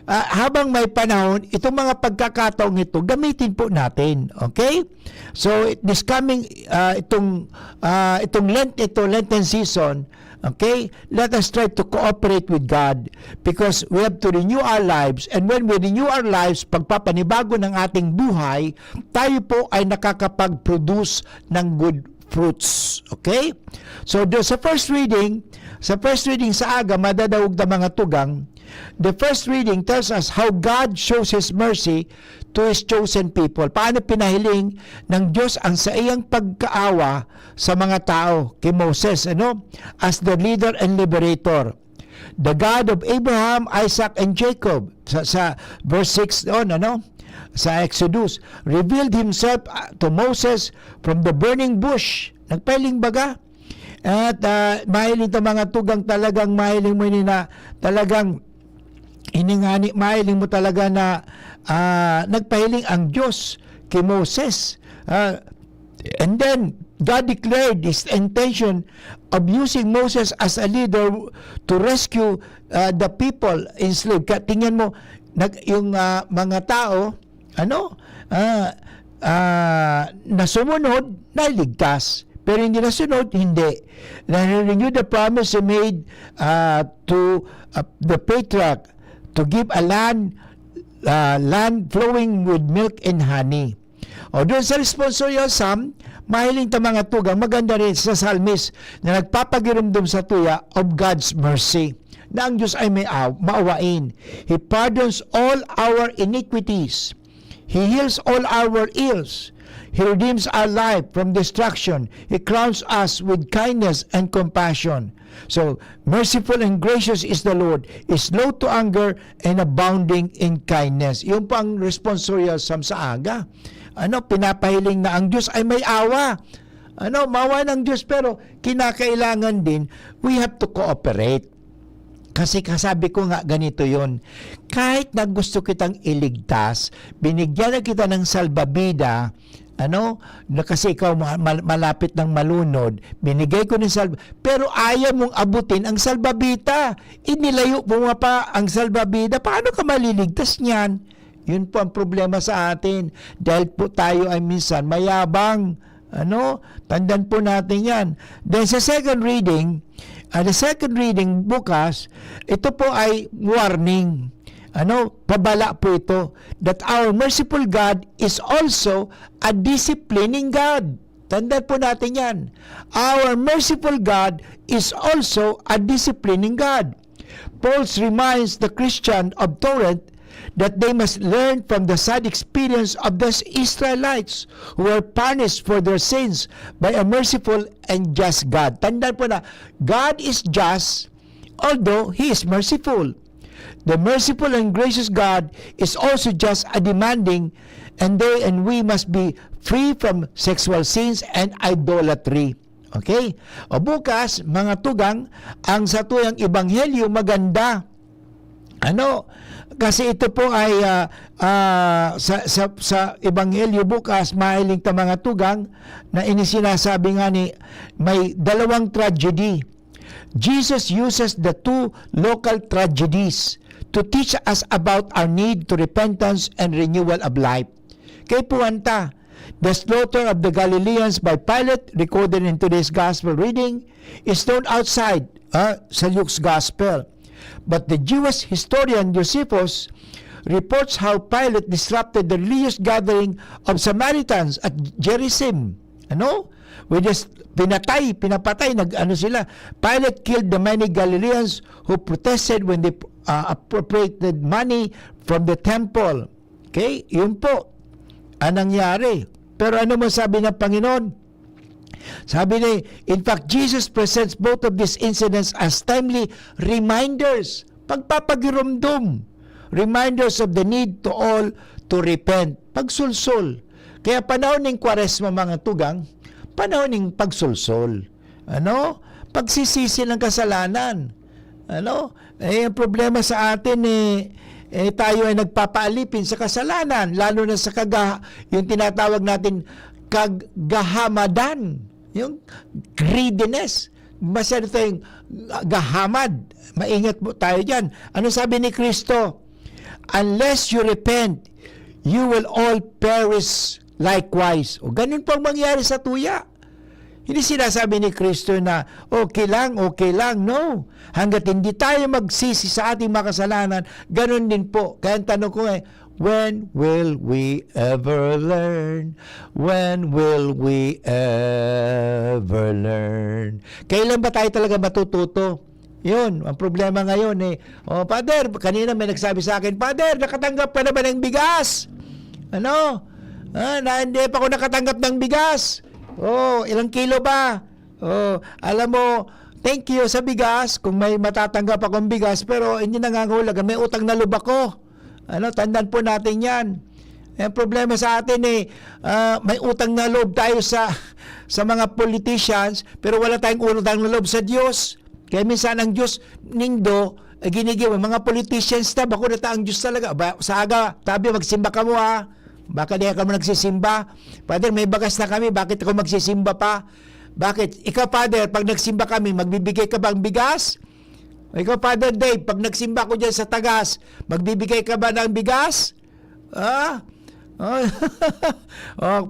habang may panahon, itong mga pagkakataong ito, gamitin po natin. Okay? So, this coming, itong Lenten season, okay, let us try to cooperate with God because we have to renew our lives, and when we renew our lives, pagpapanibago ng ating buhay, tayo po ay nakakapag-produce ng good fruits. Okay? So, sa first reading sa aga, madadawog na mga tugang, the first reading tells us how God shows His mercy to His chosen people. Paano pinahiling ng Diyos ang sa iyang pagkaawa sa mga tao kay Moses, as the leader and liberator. The God of Abraham, Isaac, and Jacob. Sa verse 6 sa Exodus, revealed Himself to Moses from the burning bush. Nagpahiling baga? At mahiling ito mga tugang, talagang mahiling mo na talagang mahiling mo talaga na nagpahiling ang Diyos kay Moses. And then, God declared His intention of using Moses as a leader to rescue the people enslaved. Tingnan mo, yung mga tao, na sumunod, naligtas. Pero hindi nasunod, hindi. Na-renew the promise He made to the patriarch to give a land flowing with milk and honey. Doon sa responsorial psalm, mahiling ta mga tugang, maganda rin sa psalmist na nagpapagirumdum sa tuya of God's mercy, na ang Diyos ay may maawain. He pardons all our iniquities. He heals all our ills. He redeems our life from destruction. He crowns us with kindness and compassion. So, merciful and gracious is the Lord, is slow to anger and abounding in kindness. Yung pang responsorial psalm sa aga. Pinapahiling na ang Diyos ay may awa. Mawa ng Diyos, pero kinakailangan din, we have to cooperate. Kasi kasabi ko nga ganito yon, kahit na gusto kitang iligtas, binigyan na kita ng salbabida, na kasi ikaw malapit ng malunod, binigay ko ng pero ayaw mong abutin ang salbabida, inilayo mo pa ang salbabida, paano ka maliligtas niyan? Yun po ang problema sa atin, dahil po tayo ay minsan mayabang. Tandaan po natin yan. Then sa second reading, The second reading bukas, ito po ay warning. Pabala po ito that our merciful God is also a disciplining God. Tandaan po natin yan. Our merciful God is also a disciplining God. Paul reminds the Christian of Torrent that they must learn from the sad experience of the Israelites who were punished for their sins by a merciful and just God. Tandaan po na, God is just, although He is merciful. The merciful and gracious God is also just a demanding, and we must be free from sexual sins and idolatry. Okay? O bukas, mga tugang, ang satuyang ebanghelyo maganda. Kasi ito po ay sa ebanghelyo bukas, mahiling ta mga tugang, na inisinasabi nga ni, may dalawang tragedy. Jesus uses the two local tragedies to teach us about our need to repentance and renewal of life. Kay puwanta, the slaughter of the Galileans by Pilate, recorded in today's gospel reading, is known outside sa Luke's gospel. But the Jewish historian Josephus reports how Pilate disrupted the religious gathering of Samaritans at Gerizim. Pinapatay, sila. Pilate killed the many Galileans who protested when they appropriated money from the temple. Okay? Yun po ang nangyari. Pero ano mo sabi ng Panginoon? Sabi niya, in fact, Jesus presents both of these incidents as timely reminders, pagpapagirumdum, reminders of the need to all to repent, pagsulsol. Kaya panahon ng Kwaresma mga tugang, panahon ng pagsulsol. Pagsisisi ng kasalanan. Ang problema sa atin tayo ay nagpapaalipin sa kasalanan, lalo na sa yung tinatawag natin kagahamadan, yung greediness. Masyado tayong gahamad. Maingat po tayo dyan. Ano sabi ni Kristo? Unless you repent, you will all perish likewise. O ganun po ang mangyari sa tuya. Hindi sinasabi ni Kristo na okay lang. No. Hanggat hindi tayo magsisi sa ating mga kasalanan, ganun din po. Kaya ang tanong ko when will we ever learn? When will we ever learn? Kailan ba tayo talaga matututo? Yun, ang problema ngayon Father, kanina may nagsabi sa akin, Father, nakatanggap ka na ba ng bigas? Hindi pa ako nakatanggap ng bigas. Ilang kilo ba? Alam mo, thank you sa bigas kung may matatanggap akong bigas, pero hindi nangangahulugan, may utang na loob ako. Tandaan po natin yan. Ang problema sa atin may utang na loob tayo sa mga politicians, pero wala tayong utang na loob sa Diyos. Kaya minsan ang Diyos, Ningdo, ginigiwa, mga politicians na, bako na ang Diyos talaga. Sa aga, tabi, magsimba ka mo Baka di ka mo nagsisimba. Father, may bagas na kami, bakit ako magsisimba pa? Bakit? Ikaw, Father, pag nagsimba kami, magbibigay ka ba ng bigas? Ikaw, Father Dave, pag nagsimba ko dyan sa Tagas, magbibigay ka ba ng bigas?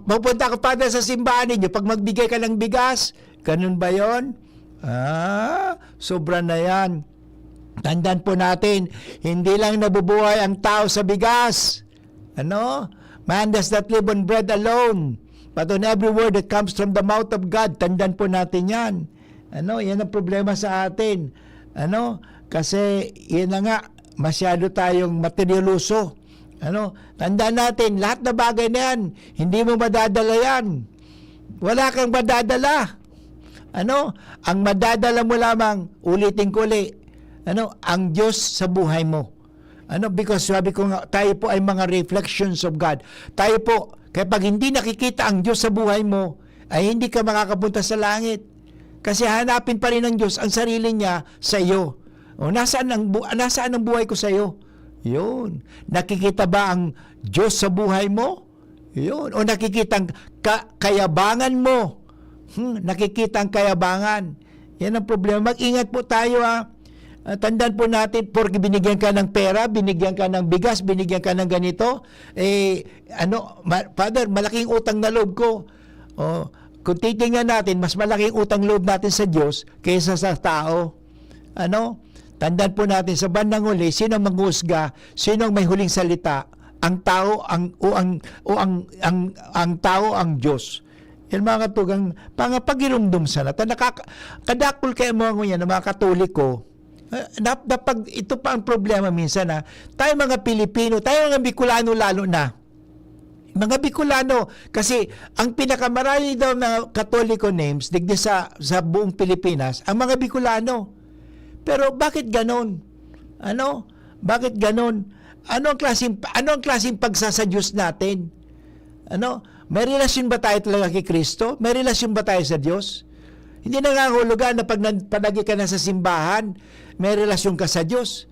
Pupunta ka, Father, sa simbahan ninyo, pag magbigay ka ng bigas, ganun ba yon? Sobra na yan. Tandaan po natin, hindi lang nabubuhay ang tao sa bigas. Man does not live on bread alone, but on every word that comes from the mouth of God. Tandaan po natin yan. Yan ang problema sa atin. Kasi yan na nga, masyado tayong materialuso. Tandaan natin, lahat na bagay na yan, hindi mo madadala yan. Wala kang madadala. Ang madadala mo lamang, ulitin ko ulit, ang Diyos sa buhay mo. Because sabi ko nga, tayo po ay mga reflections of God. Tayo po, kaya pag hindi nakikita ang Diyos sa buhay mo, ay hindi ka makakapunta sa langit. Kasi hanapin pa rin ng Diyos ang sarili niya sa iyo. Nasaan ang buhay ko sa iyo? Yun. Nakikita ba ang Diyos sa buhay mo? Yun. O nakikita ang kayabangan mo? Nakikita ang kayabangan. Yan ang problema. Mag-ingat po tayo tandaan po natin, porque binigyan ka ng pera, binigyan ka ng bigas, binigyan ka ng ganito, Father, malaking utang na loob ko. kung titingnan natin, mas malaking utang loob natin sa Diyos kaysa sa tao. Ano? Tandaan po natin sa bandang huli, sino ang manghusga, sino ang may huling salita, ang tao ang tao ang Diyos. Yan mga katugang pangapagirumdum sa nata. Kadakol kayo mga yan, mga Katoliko. Ito pa ang problema minsan tayo mga Pilipino, tayo mga Bicolano lalo na. Mga Bicolano, kasi ang pinakamarami daw na Katoliko names digdi sa buong Pilipinas, ang mga Bicolano. Pero bakit ganon? Ano? Bakit ganon? Ano ang klaseng pagsasadyos natin? Ano? May relasyon ba tayo talaga kay Kristo? May relasyon ba tayo sa Diyos? Hindi nangangahulugan na pag palagi ka na sa simbahan, may relasyon ka sa Diyos.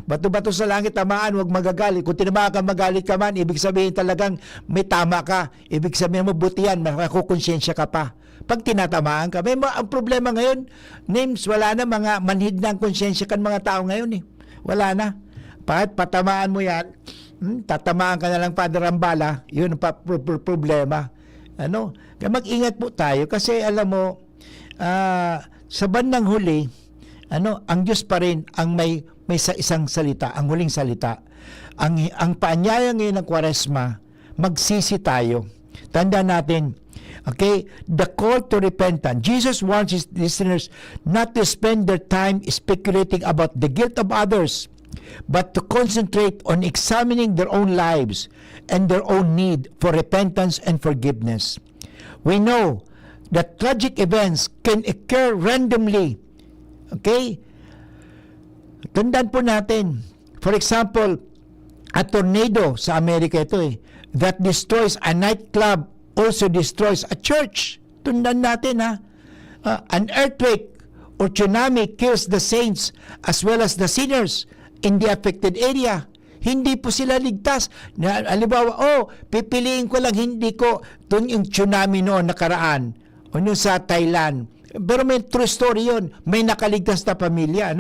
Bato-bato sa langit tamaan, huwag magagalit. Kung tinamaan ka, magalit ka man, ibig sabihin talagang may tama ka. Ibig sabihin mo, buti yan, makakukonsensya ka pa. Pag tinatamaan ka, ang problema ngayon, names, wala na, mga manhid na ang konsensya kan mga tao ngayon. Wala na. Patamaan mo yan, tatamaan ka na lang, Father Ambala, yun ang problema. Ano? Kaya mag-ingat po tayo kasi alam mo, sa bandang huli, ang Diyos pa rin ang may isang salita, ang huling salita. Ang paanyaya ngayon ng Kwaresma, magsisi tayo. Tandaan natin, okay, the call to repentance. Jesus wants his listeners not to spend their time speculating about the guilt of others, but to concentrate on examining their own lives and their own need for repentance and forgiveness. We know that tragic events can occur randomly. Okay? Tandaan po natin. For example, a tornado sa Amerika ito that destroys a nightclub also destroys a church. Tandaan natin an earthquake or tsunami kills the saints as well as the sinners in the affected area. Hindi po sila ligtas. Halimbawa, pipiliin ko lang, hindi ko, doon yung tsunami noon nakaraan, o yung sa Thailand. Pero may true story yun. May nakaligtas na pamilya,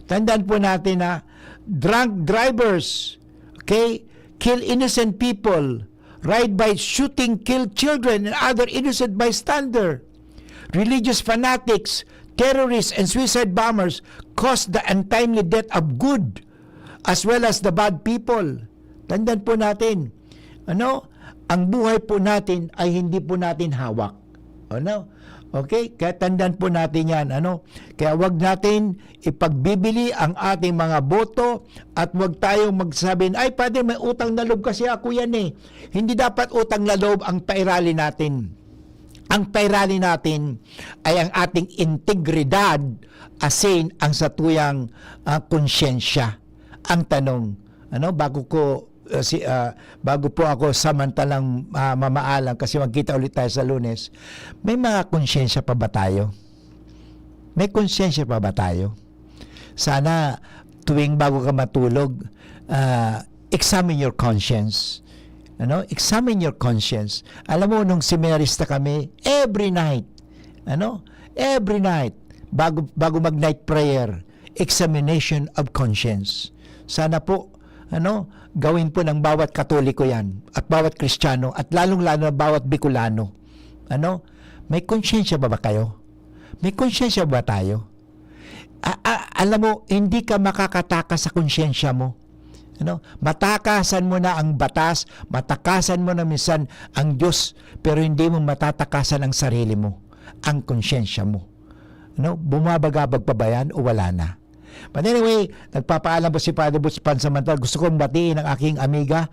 Tandaan po natin na drunk drivers, okay, kill innocent people, ride by shooting, kill children and other innocent bystander. Religious fanatics, terrorists, and suicide bombers cause the untimely death of good as well as the bad people. Tandaan po natin, ang buhay po natin ay hindi po natin hawak. Okay? Kaya tandaan po natin yan. Kaya wag natin ipagbibili ang ating mga boto at wag tayong magsabihin, ay, Padre, may utang na loob kasi ako yan Hindi dapat utang na loob ang pairali natin. Ang pairali natin ay ang ating integridad asin ang satuyang konsyensya. Ang tanong, bago po ako samantalang mamaalang kasi magkita ulit tayo sa Lunes, may mga konsyensya pa ba tayo? May konsyensya pa ba tayo? Sana tuwing bago ka matulog, examine your conscience. Examine your conscience. Alam mo, nung seminarista kami, every night, bago mag-night prayer, examination of conscience. Sana po, gawin po ng bawat Katoliko yan, at bawat Kristiyano, at lalong-lalo na bawat Bicolano. May konsyensya ba kayo? May konsyensya ba tayo? Alam mo, hindi ka makakatakas sa konsyensya mo. Matakasan mo na ang batas, matakasan mo na minsan ang Diyos, pero hindi mo matatakasan ang sarili mo, ang konsyensya mo. Bumabagabag pa ba yan o wala na? But anyway, nagpapaalam po si Father Butch Pansamantal. Gusto kong batiin ang aking amiga,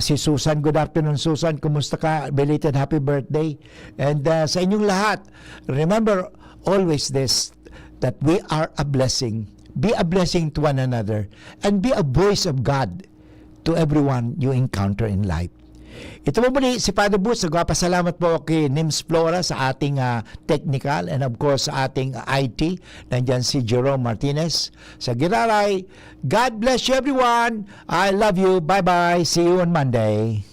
si Susan. Good afternoon, Susan. Kumusta ka? Belated happy birthday. And sa inyong lahat, remember always this, that we are a blessing. Be a blessing to one another. And be a voice of God to everyone you encounter in life. Ito po muli si Father Butch. Nagpapasalamat po kay Nims Flora sa ating technical and of course sa ating IT. Nandyan si Jerome Martinez sa Giraray. God bless you everyone. I love you. Bye-bye. See you on Monday.